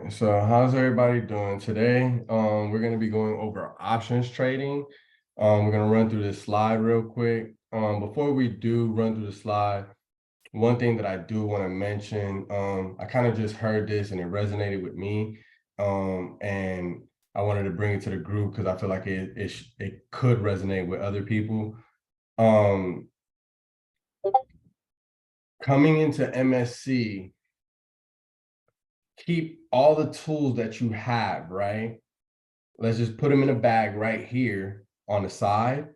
right, so how's everybody doing today? We're going to be going over options trading. We're going to run through this slide real quick. Before we do run through the slide, one thing that I do want to mention, I kind of just heard this and it resonated with me, and I wanted to bring it to the group because I feel like it could resonate with other people. Coming into MSC, keep all the tools that you have, right? Let's just put them in a bag right here on the side.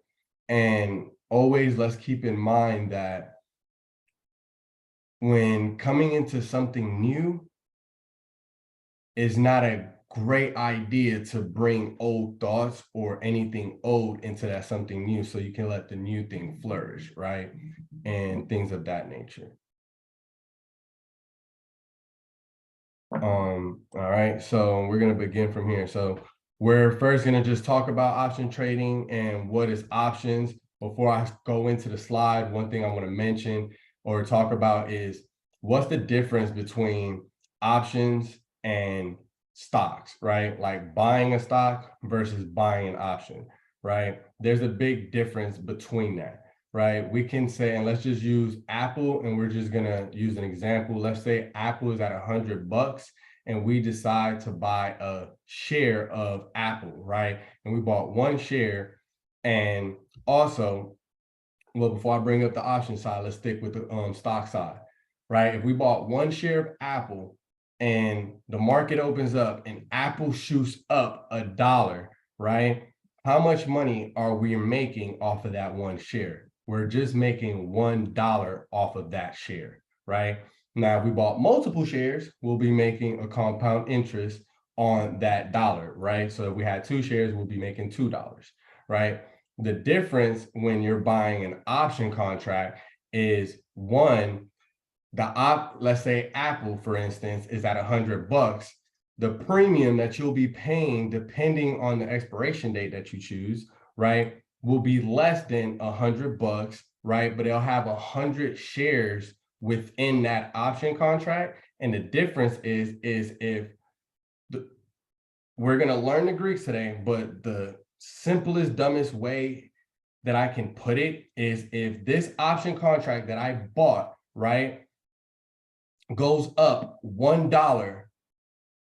And always let's keep in mind that when coming into something new, it's not a great idea to bring old thoughts or anything old into that something new so you can let the new thing flourish, right? And things of that nature. All right, so we're going to begin from here. So we're first going to just talk about option trading and what is options. Before I go into the slide, one thing I want to mention or talk about is what's the difference between options and stocks, right? Like buying a stock versus buying an option, right? There's a big difference between that, right? We can say, and let's just use Apple, and we're just gonna use an example. Let's say Apple is at $100 and we decide to buy a share of Apple, right? And we bought one share. And also, well, before I bring up the option side, let's stick with the stock side, right? If we bought one share of Apple and the market opens up and Apple shoots up $1, right? How much money are we making off of that one share? We're just making $1 off of that share, right? Now, if we bought multiple shares, we'll be making a compound interest on that dollar, right? So if we had two shares, we'll be making $2, right? The difference when you're buying an option contract is one, let's say Apple, for instance, is at $100. The premium that you'll be paying, depending on the expiration date that you choose, right, will be less than $100, right? But it'll have 100 shares within that option contract. And the difference is if we're going to learn the Greeks today, but the simplest, dumbest way that I can put it is if this option contract that I bought, right, goes up $1,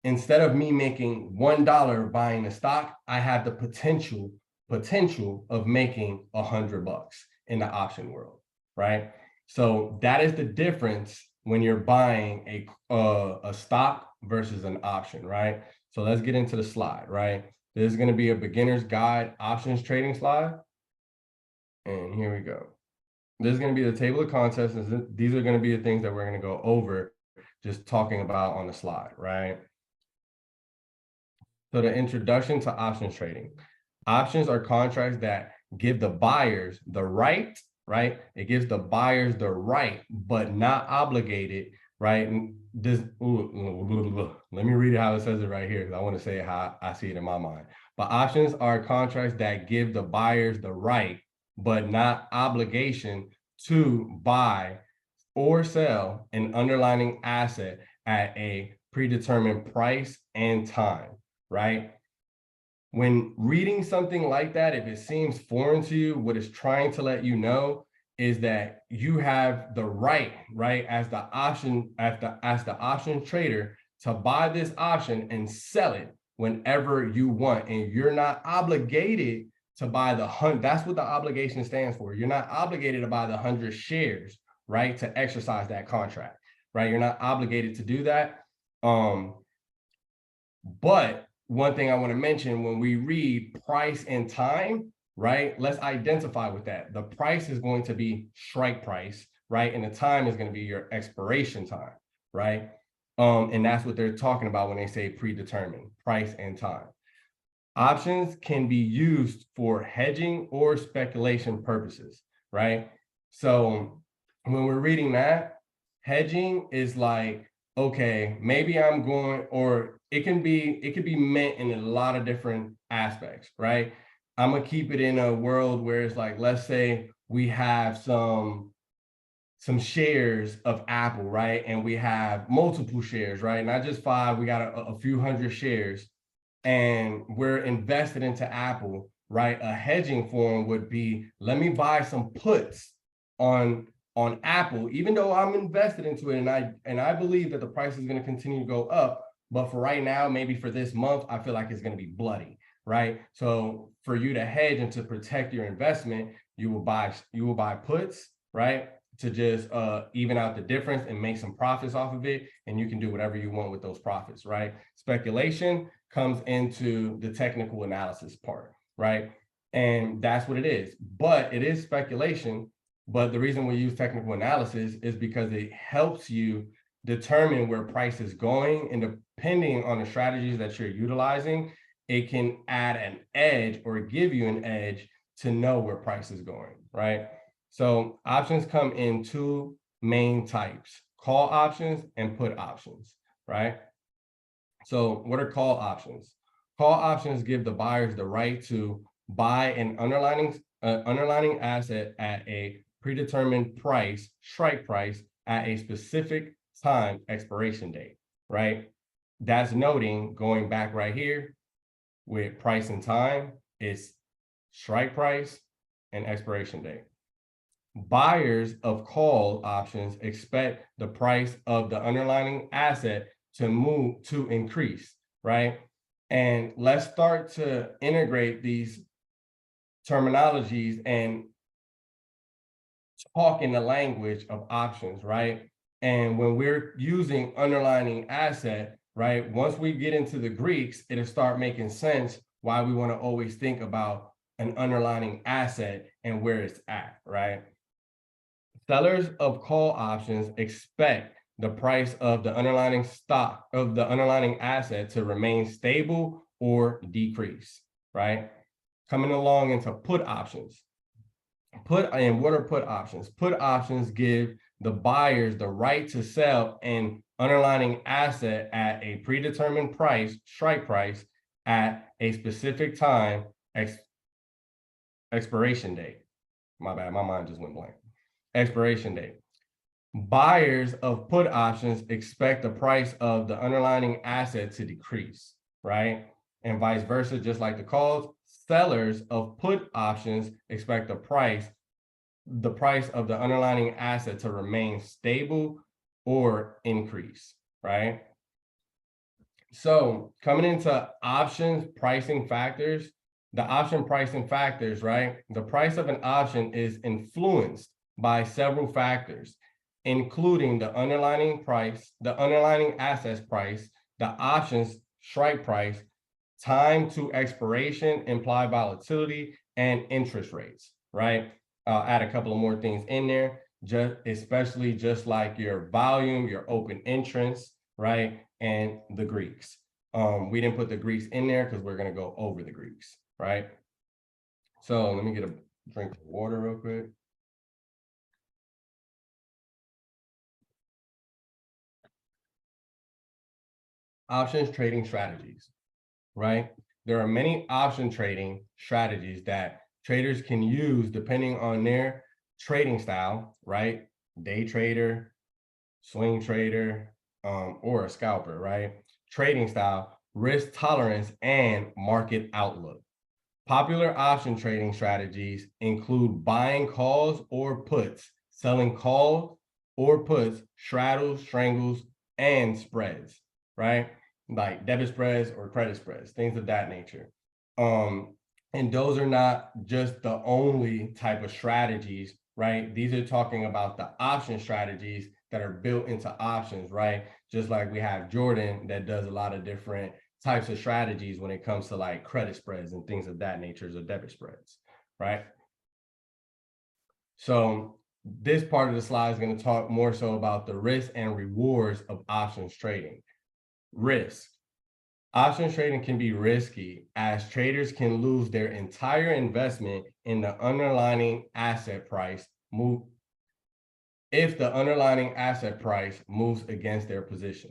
instead of me making $1 buying the stock, I have the potential of making $100 in the option world, right? So that is the difference when you're buying a stock versus an option, right? So let's get into the slide, right? This is going to be a beginner's guide options trading slide. And here we go. This is going to be the table of contents. These are going to be the things that we're going to go over just talking about on the slide, right? So the introduction to options trading. Options are contracts that give the buyers the right, right? It gives the buyers the right, but not obligated, right? And this, let me read it how it says it right here, because I want to say it how I see it in my mind. But options are contracts that give the buyers the right, but not obligation to buy or sell an underlying asset at a predetermined price and time, right? When reading something like that, if it seems foreign to you, what it's trying to let you know is that you have the right, as the option trader to buy this option and sell it whenever you want. And you're not obligated to buy that's what the obligation stands for. You're not obligated to buy the 100 shares, right, to exercise that contract, right? You're not obligated to do that. But one thing I want to mention, when we read price and time, right, let's identify with that. The price is going to be strike price, right? And the time is going to be your expiration time, right? And that's what they're talking about when they say predetermined, price and time. Options can be used for hedging or speculation purposes, right? So when we're reading that, hedging is like, okay, maybe I'm going, or it could be meant in a lot of different aspects, right? I'm gonna keep it in a world where it's like, let's say we have some some shares of Apple, right? And we have multiple shares, right? Not just 5, we got a few hundred shares, and we're invested into Apple, right? A hedging form would be, let me buy some puts on Apple, even though I'm invested into it, and I believe that the price is going to continue to go up. But for right now, maybe for this month, I feel like it's going to be bloody, right? So for you to hedge and to protect your investment, you will buy puts, right? To just even out the difference and make some profits off of it. And you can do whatever you want with those profits, right? Speculation comes into the technical analysis part, right? And that's what it is. But it is speculation. But the reason we use technical analysis is because it helps you determine where price is going. And depending on the strategies that you're utilizing, it can add an edge or give you an edge to know where price is going, right? So options come in 2 main types: call options and put options, right? So what are call options? Call options give the buyers the right to buy an underlying asset at a predetermined price, strike price, at a specific time expiration date, right? That's noting, going back right here with price and time, it's strike price and expiration date. Buyers of call options expect the price of the underlying asset to increase, right? And let's start to integrate these terminologies and talk in the language of options, right? And when we're using underlying asset, right, once we get into the Greeks, it'll start making sense why we want to always think about an underlying asset and where it's at, right? Sellers of call options expect the price of the underlying asset to remain stable or decrease, right? Coming along into put options. What are put options? Put options give the buyers the right to sell an underlying asset at a predetermined price, strike price, at a specific time, expiration date. My bad, my mind just went blank. Expiration date. Buyers of put options expect the price of the underlying asset to decrease, right? And vice versa, just like the calls. Sellers of put options expect the price of the underlying asset to remain stable or increase, right? So coming into options pricing factors, the option pricing factors, right? The price of an option is influenced by several factors, including the underlying price, the underlying assets price, the options strike price, time to expiration, implied volatility, and interest rates, right? I'll add a couple of more things in there, especially just like your volume, your open entrance, right? And the Greeks. We didn't put the Greeks in there because we're going to go over the Greeks, right? So let me get a drink of water real quick. Options trading strategies, right? There are many option trading strategies that traders can use depending on their trading style, right? Day trader, swing trader, or a scalper, right? Trading style, risk tolerance, and market outlook. Popular option trading strategies include buying calls or puts, selling calls or puts, straddles, strangles, and spreads, right? Like debit spreads or credit spreads, things of that nature. And those are not just the only type of strategies, right? These are talking about the option strategies that are built into options, right? Just like we have Jordan that does a lot of different types of strategies when it comes to like credit spreads and things of that nature, or debit spreads, right? So this part of the slide is going to talk more so about the risks and rewards of options trading. Risk. Options trading can be risky as traders can lose their entire investment in the underlying asset price if the underlying asset price moves against their position.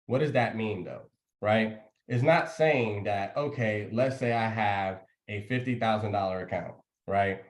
What does that mean though, right? It's not saying that, okay, let's say I have a $50,000 account, right?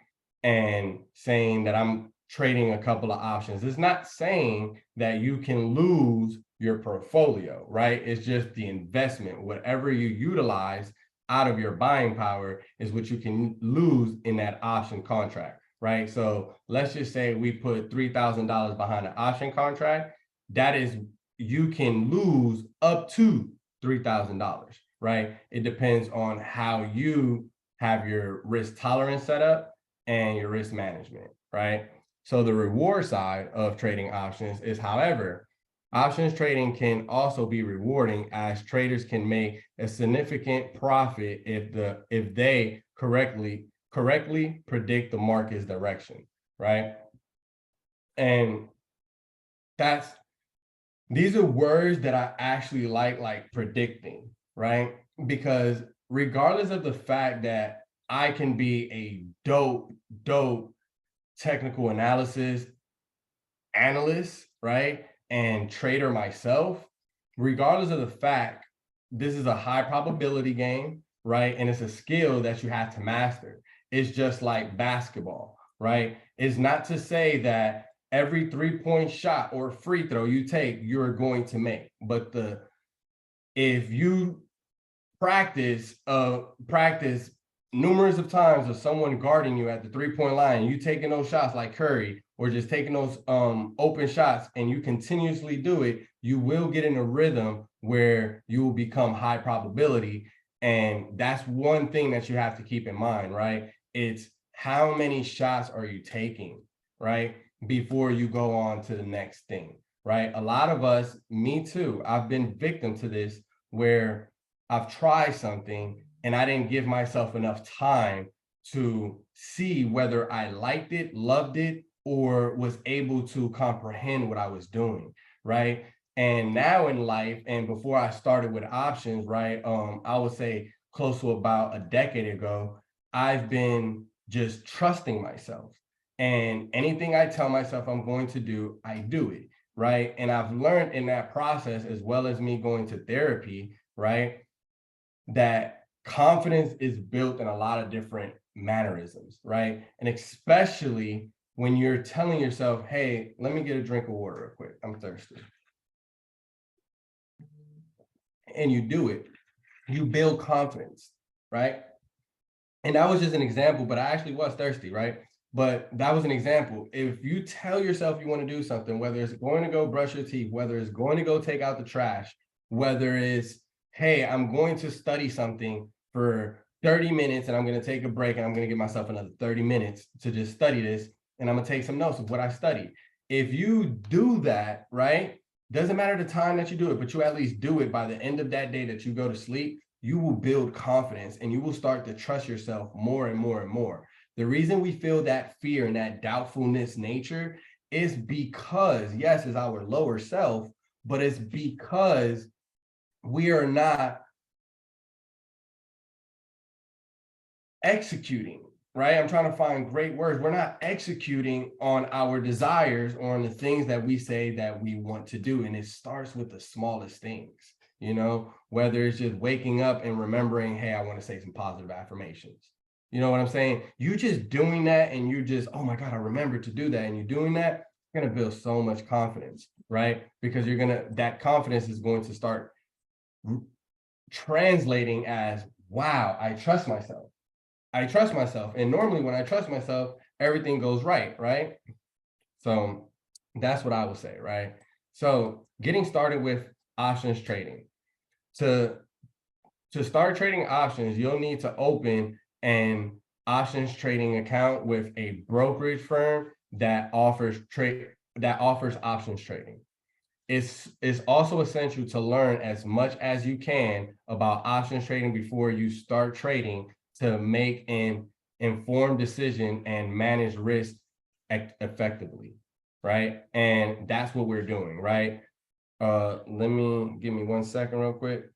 And saying that I'm trading a couple of options. It's not saying that you can lose your portfolio, right? It's just the investment. Whatever you utilize out of your buying power is what you can lose in that option contract, right? So let's just say we put $3,000 behind an option contract. That is, you can lose up to $3,000, right? It depends on how you have your risk tolerance set up and your risk management, right? So the reward side of trading options is, however, options trading can also be rewarding, as traders can make a significant profit if they correctly predict the market's direction, right? And these are words that I actually like predicting, right? Because regardless of the fact that I can be a dope technical analysis analyst, right, and trader myself, regardless of the fact, this is a high probability game, right? And it's a skill that you have to master. It's just like basketball, right? It's not to say that every 3-point shot or free throw you take, you're going to make. But if you practice numerous of times of someone guarding you at the 3-point line, you taking those shots like Curry, or just taking those open shots, and you continuously do it, you will get in a rhythm where you will become high probability. And that's one thing that you have to keep in mind, right? It's how many shots are you taking, right, before you go on to the next thing, right? A lot of us, me too, I've been victim to this, where I've tried something and I didn't give myself enough time to see whether I liked it, loved it, or was able to comprehend what I was doing, right? And now in life, and before I started with options, right, I would say close to about a decade ago, I've been just trusting myself. And anything I tell myself I'm going to do, I do it, right? And I've learned in that process, as well as me going to therapy, right, that confidence is built in a lot of different mannerisms, right? And especially when you're telling yourself, hey, let me get a drink of water real quick, I'm thirsty. And you do it, you build confidence, right? And that was just an example, but I actually was thirsty, right? But that was an example. If you tell yourself you want to do something, whether it's going to go brush your teeth, whether it's going to go take out the trash, whether it's, hey, I'm going to study something for 30 minutes and I'm going to take a break and I'm going to give myself another 30 minutes to just study this, and I'm going to take some notes of what I studied. If you do that, right, doesn't matter the time that you do it, but you at least do it by the end of that day that you go to sleep, you will build confidence and you will start to trust yourself more and more and more. The reason we feel that fear and that doubtfulness nature is because, yes, it's our lower self, but it's because we are not executing, right? I'm trying to find great words. We're not executing on our desires or on the things that we say that we want to do. And it starts with the smallest things, you know, whether it's just waking up and remembering, hey, I want to say some positive affirmations. You know what I'm saying? You just doing that and you just, oh my God, I remembered to do that. And you're doing that, you're going to build so much confidence, right? Because that confidence is going to start translating as, wow, I trust myself. I trust myself. And normally when I trust myself, everything goes right, right? So that's what I would say, right? So getting started with options trading. To start trading options, you'll need to open an options trading account with a brokerage firm that offers options trading. It's also essential to learn as much as you can about options trading before you start trading, to make an informed decision and manage risk effectively, right? And that's what we're doing, right? Give me 1 second real quick.